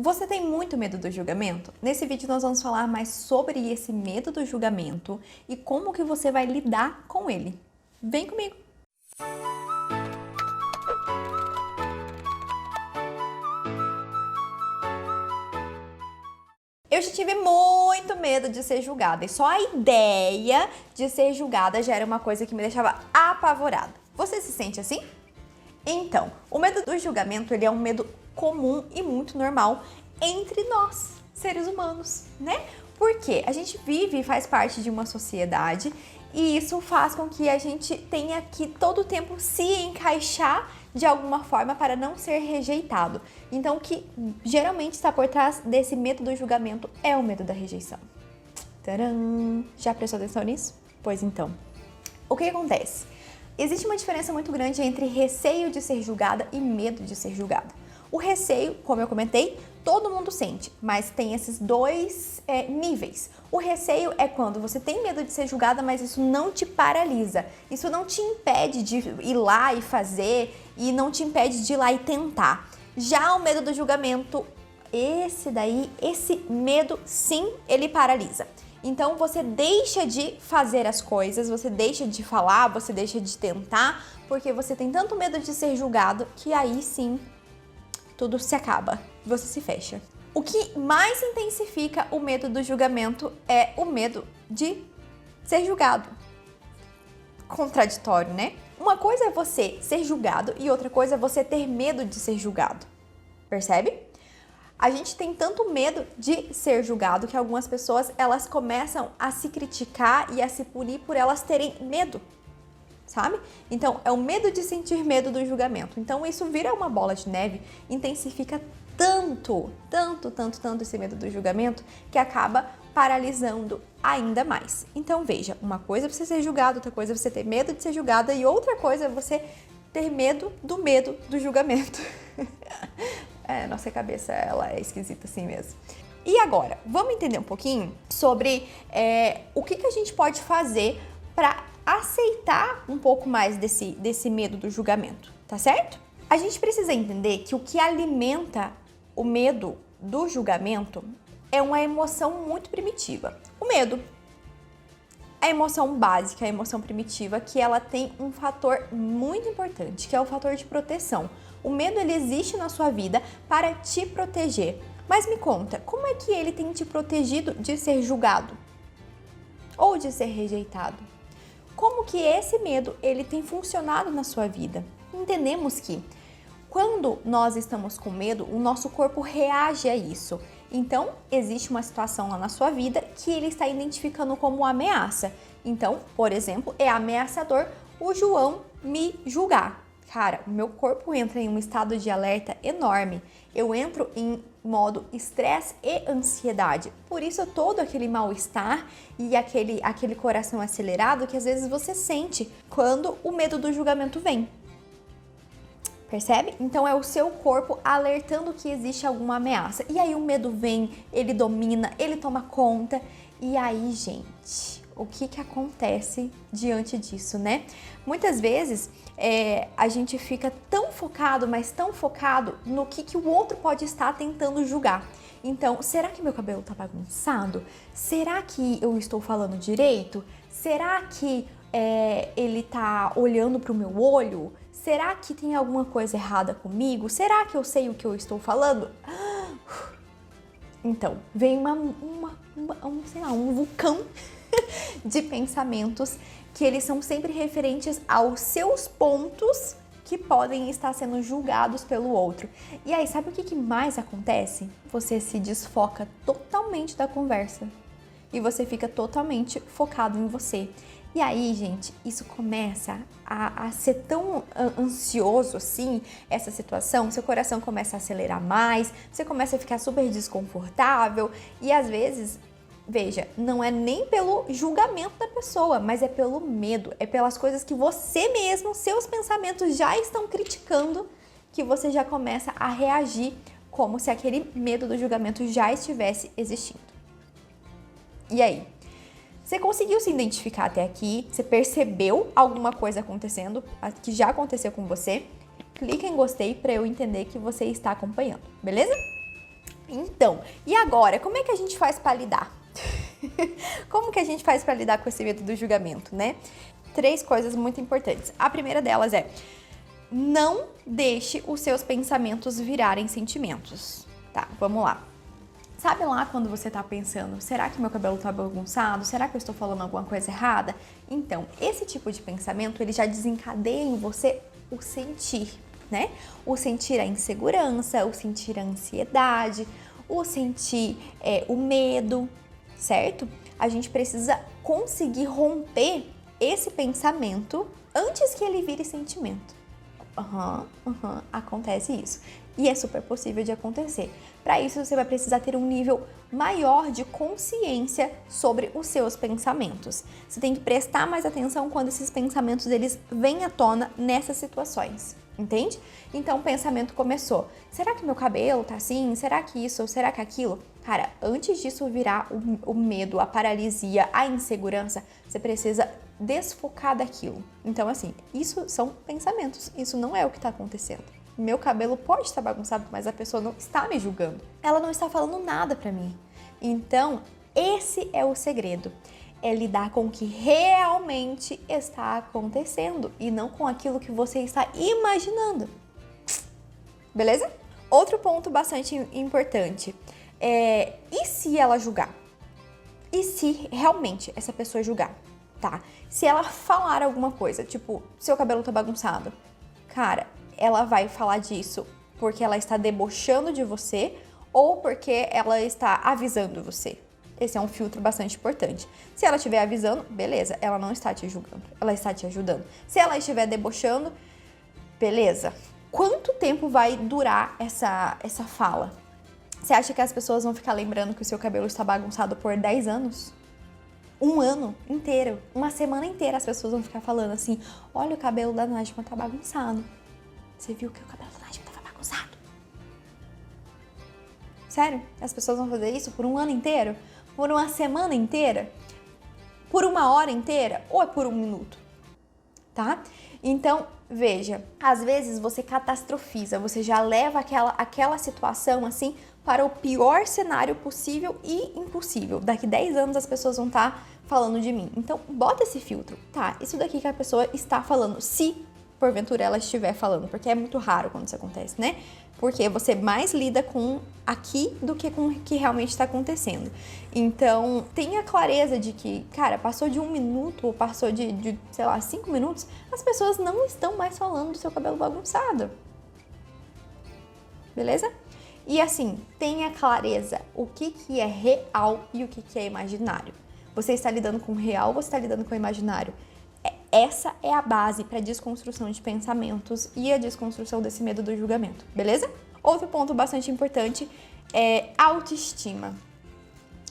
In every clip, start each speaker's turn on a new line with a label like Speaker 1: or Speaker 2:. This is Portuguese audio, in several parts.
Speaker 1: Você tem muito medo do julgamento? Nesse vídeo nós vamos falar mais sobre esse medo do julgamento e como que você vai lidar com ele. Vem comigo! Eu já tive muito medo de ser julgada e só a ideia de ser julgada já era uma coisa que me deixava apavorada. Você se sente assim? Então, o medo do julgamento ele é um medo comum e muito normal entre nós, seres humanos, né? Porque a gente vive e faz parte de uma sociedade e isso faz com que a gente tenha que todo o tempo se encaixar de alguma forma para não ser rejeitado. Então, o que geralmente está por trás desse medo do julgamento é o medo da rejeição. Tcharam! Já prestou atenção nisso? Pois então, o que acontece? Existe uma diferença muito grande entre receio de ser julgada e medo de ser julgada. O receio, como eu comentei, todo mundo sente, mas tem esses dois níveis. O receio é quando você tem medo de ser julgada, mas isso não te paralisa. Isso não te impede de ir lá e fazer e não te impede de ir lá e tentar. Já o medo do julgamento, esse medo, sim, ele paralisa. Então você deixa de fazer as coisas, você deixa de falar, você deixa de tentar, porque você tem tanto medo de ser julgado que aí sim tudo se acaba, você se fecha. O que mais intensifica o medo do julgamento é o medo de ser julgado. Contraditório, né? Uma coisa é você ser julgado e outra coisa é você ter medo de ser julgado. Percebe? A gente tem tanto medo de ser julgado que algumas pessoas elas começam a se criticar e a se punir por elas terem medo, sabe? Então, é o medo de sentir medo do julgamento. Então, isso vira uma bola de neve, intensifica tanto esse medo do julgamento que acaba paralisando ainda mais. Então, veja, uma coisa é você ser julgado, outra coisa é você ter medo de ser julgada e outra coisa é você ter medo do julgamento. Nossa cabeça, ela é esquisita assim mesmo. E agora, vamos entender um pouquinho sobre o que a gente pode fazer para aceitar um pouco mais desse medo do julgamento, tá certo? A gente precisa entender que o que alimenta o medo do julgamento é uma emoção muito primitiva. O medo, a emoção básica, a emoção primitiva, que ela tem um fator muito importante, que é o fator de proteção. O medo, ele existe na sua vida para te proteger. Mas me conta, como é que ele tem te protegido de ser julgado? Ou de ser rejeitado? Como que esse medo, ele tem funcionado na sua vida? Entendemos que quando nós estamos com medo, o nosso corpo reage a isso. Então, existe uma situação lá na sua vida que ele está identificando como ameaça. Então, por exemplo, é ameaçador o João me julgar. Cara, o meu corpo entra em um estado de alerta enorme. Eu entro em modo estresse e ansiedade. Por isso, todo aquele mal-estar e aquele coração acelerado que às vezes você sente quando o medo do julgamento vem. Percebe? Então é o seu corpo alertando que existe alguma ameaça. E aí o medo vem, ele domina, ele toma conta. E aí, gente, o que acontece diante disso, né? Muitas vezes a gente fica tão focado, mas tão focado no que o outro pode estar tentando julgar. Então, será que meu cabelo tá bagunçado? Será que eu estou falando direito? Será que ele tá olhando pro meu olho? Será que tem alguma coisa errada comigo? Será que eu sei o que eu estou falando? Então, vem um vulcão de pensamentos que eles são sempre referentes aos seus pontos que podem estar sendo julgados pelo outro. E aí, sabe o que mais acontece? Você se desfoca totalmente da conversa e você fica totalmente focado em você. E aí, gente, isso começa a ser tão ansioso assim, essa situação, seu coração começa a acelerar mais, você começa a ficar super desconfortável e às vezes, veja, não é nem pelo julgamento da pessoa, mas é pelo medo, é pelas coisas que você mesmo, seus pensamentos já estão criticando, que você já começa a reagir como se aquele medo do julgamento já estivesse existindo. E aí? Você conseguiu se identificar até aqui? Você percebeu alguma coisa acontecendo, que já aconteceu com você? Clica em gostei para eu entender que você está acompanhando, beleza? Então, e agora, como é que a gente faz para lidar? Como que a gente faz para lidar com esse medo do julgamento, né? 3 coisas muito importantes. A primeira delas é: não deixe os seus pensamentos virarem sentimentos. Tá, vamos lá. Sabe lá quando você tá pensando, será que meu cabelo tá bagunçado? Será que eu estou falando alguma coisa errada? Então, esse tipo de pensamento, ele já desencadeia em você o sentir, né? O sentir a insegurança, o sentir a ansiedade, o sentir o medo, certo? A gente precisa conseguir romper esse pensamento antes que ele vire sentimento. Acontece isso. E é super possível de acontecer. Para isso, você vai precisar ter um nível maior de consciência sobre os seus pensamentos. Você tem que prestar mais atenção quando esses pensamentos eles vêm à tona nessas situações, entende? Então, o pensamento começou. Será que meu cabelo tá assim? Será que isso? Será que aquilo? Cara, antes disso virar o medo, a paralisia, a insegurança, você precisa desfocar daquilo. Então, assim, isso são pensamentos. Isso não é o que está acontecendo. Meu cabelo pode estar bagunçado, mas a pessoa não está me julgando. Ela não está falando nada pra mim. Então, esse é o segredo. É lidar com o que realmente está acontecendo e não com aquilo que você está imaginando. Beleza? Outro ponto bastante importante é: e se ela julgar? E se realmente essa pessoa julgar? Tá? Se ela falar alguma coisa, tipo, seu cabelo tá bagunçado, cara, ela vai falar disso porque ela está debochando de você ou porque ela está avisando você. Esse é um filtro bastante importante. Se ela estiver avisando, beleza, ela não está te julgando, ela está te ajudando. Se ela estiver debochando, beleza. Quanto tempo vai durar essa fala? Você acha que as pessoas vão ficar lembrando que o seu cabelo está bagunçado por 10 anos? Um ano inteiro, uma semana inteira as pessoas vão ficar falando assim: olha, o cabelo da Najma tá bagunçado. Você viu que o cabelo da Najma tava bagunçado? Sério? As pessoas vão fazer isso por um ano inteiro? Por uma semana inteira? Por uma hora inteira? Ou é por um minuto? Tá? Então, veja, às vezes você catastrofiza, você já leva aquela situação assim para o pior cenário possível e impossível. Daqui 10 anos as pessoas vão estar falando de mim. Então, bota esse filtro. Tá, isso daqui que a pessoa está falando, se porventura ela estiver falando, porque é muito raro quando isso acontece, né? Porque você mais lida com aqui do que com o que realmente está acontecendo. Então, tenha clareza de que, cara, passou de 1 minuto ou passou de sei lá, 5 minutos, as pessoas não estão mais falando do seu cabelo bagunçado. Beleza? E assim, tenha clareza o que é real e o que é imaginário. Você está lidando com o real ou você está lidando com o imaginário? Essa é a base para a desconstrução de pensamentos e a desconstrução desse medo do julgamento, beleza? Outro ponto bastante importante é autoestima.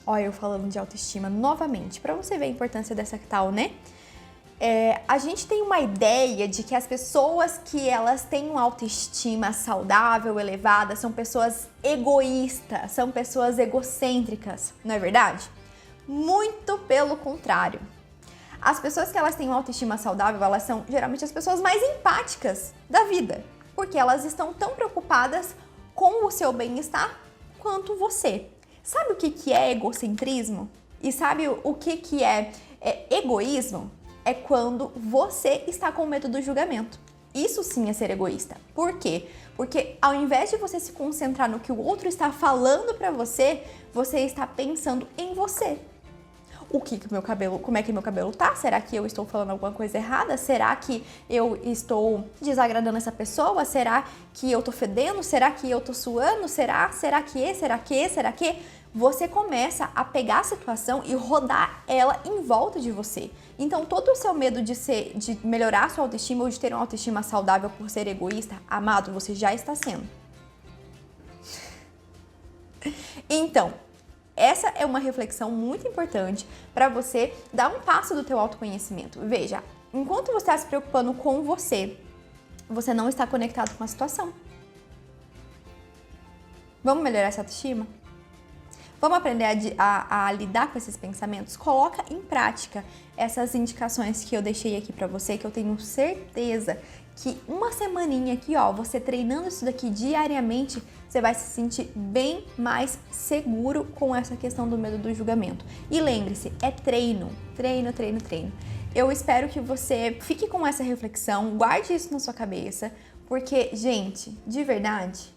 Speaker 1: Olha, eu falando de autoestima novamente, para você ver a importância dessa tal, né? A gente tem uma ideia de que as pessoas que elas têm uma autoestima saudável, elevada, são pessoas egoístas, são pessoas egocêntricas, não é verdade? Muito pelo contrário. As pessoas que elas têm uma autoestima saudável, elas são geralmente as pessoas mais empáticas da vida, porque elas estão tão preocupadas com o seu bem-estar quanto você. Sabe o que é egocentrismo? E sabe o que é egoísmo? É quando você está com medo do julgamento. Isso sim é ser egoísta. Por quê? Porque ao invés de você se concentrar no que o outro está falando pra você, você está pensando em você. Como é que meu cabelo tá? Será que eu estou falando alguma coisa errada? Será que eu estou desagradando essa pessoa? Será que eu tô fedendo? Será que eu tô suando? Será que? Você começa a pegar a situação e rodar ela em volta de você. Então, todo o seu medo de melhorar a sua autoestima ou de ter uma autoestima saudável por ser egoísta, amado, você já está sendo. Então, essa é uma reflexão muito importante para você dar um passo do teu autoconhecimento. Veja, enquanto você está se preocupando com você, você não está conectado com a situação. Vamos melhorar essa autoestima? Vamos aprender a lidar com esses pensamentos? Coloca em prática essas indicações que eu deixei aqui pra você, que eu tenho certeza que uma semaninha aqui, ó, você treinando isso daqui diariamente, você vai se sentir bem mais seguro com essa questão do medo do julgamento. E lembre-se, é treino, treino, treino, treino. Eu espero que você fique com essa reflexão, guarde isso na sua cabeça, porque, gente, de verdade,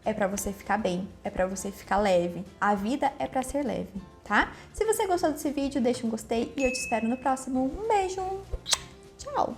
Speaker 1: é pra você ficar bem, é pra você ficar leve. A vida é pra ser leve, tá? Se você gostou desse vídeo, deixa um gostei e eu te espero no próximo. Um beijo! Tchau!